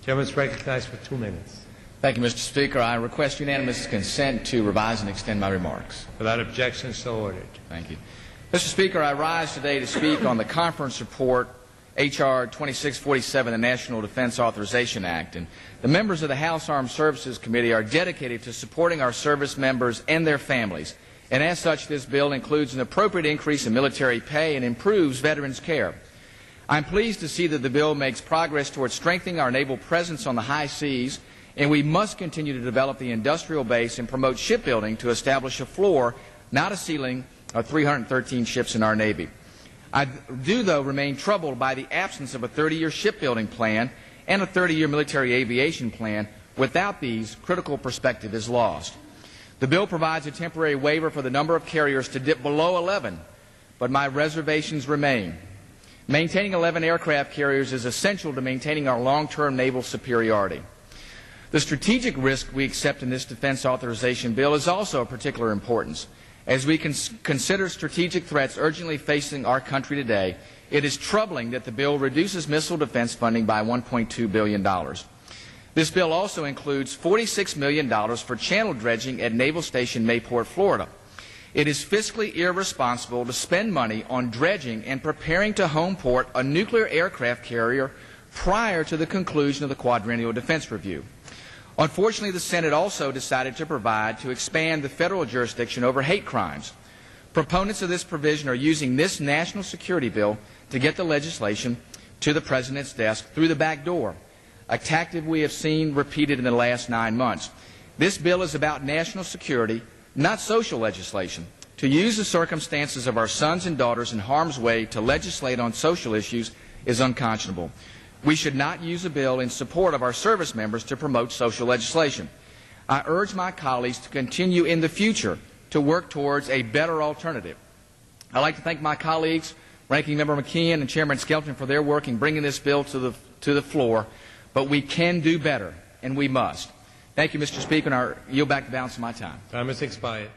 Gentleman is recognized for 2 minutes. Thank you, Mr. Speaker. I request unanimous consent to revise and extend my remarks. Without objection, so ordered. Thank you. Mr. Speaker, I rise today to speak on the conference report, H.R. 2647, the National Defense Authorization Act. And the members of the House Armed Services Committee are dedicated to supporting our service members and their families. And as such, this bill includes an appropriate increase in military pay and improves veterans' care. I'm pleased to see that the bill makes progress towards strengthening our naval presence on the high seas, and we must continue to develop the industrial base and promote shipbuilding to establish a floor, not a ceiling, of 313 ships in our Navy. I do, though, remain troubled by the absence of a 30-year shipbuilding plan and a 30-year military aviation plan. Without these, critical perspective is lost. The bill provides a temporary waiver for the number of carriers to dip below 11, but my reservations remain. Maintaining 11 aircraft carriers is essential to maintaining our long-term naval superiority. The strategic risk we accept in this defense authorization bill is also of particular importance. As we consider strategic threats urgently facing our country today, it is troubling that the bill reduces missile defense funding by $1.2 billion. This bill also includes $46 million for channel dredging at Naval Station Mayport, Florida. It is fiscally irresponsible to spend money on dredging and preparing to home port a nuclear aircraft carrier prior to the conclusion of the Quadrennial Defense Review. Unfortunately, the Senate also decided to provide to expand the federal jurisdiction over hate crimes. Proponents of this provision are using this national security bill to get the legislation to the President's desk through the back door, a tactic we have seen repeated in the last 9 months. This bill is about national security, not social legislation. To use the circumstances of our sons and daughters in harm's way to legislate on social issues is unconscionable. We should not use a bill in support of our service members to promote social legislation. I urge my colleagues to continue in the future to work towards a better alternative. I'd like to thank my colleagues, Ranking Member McKeon and Chairman Skelton, for their work in bringing this bill to the floor. But we can do better, and we must. Thank you, Mr. Speaker, and I yield back the balance of my time. Time has expired.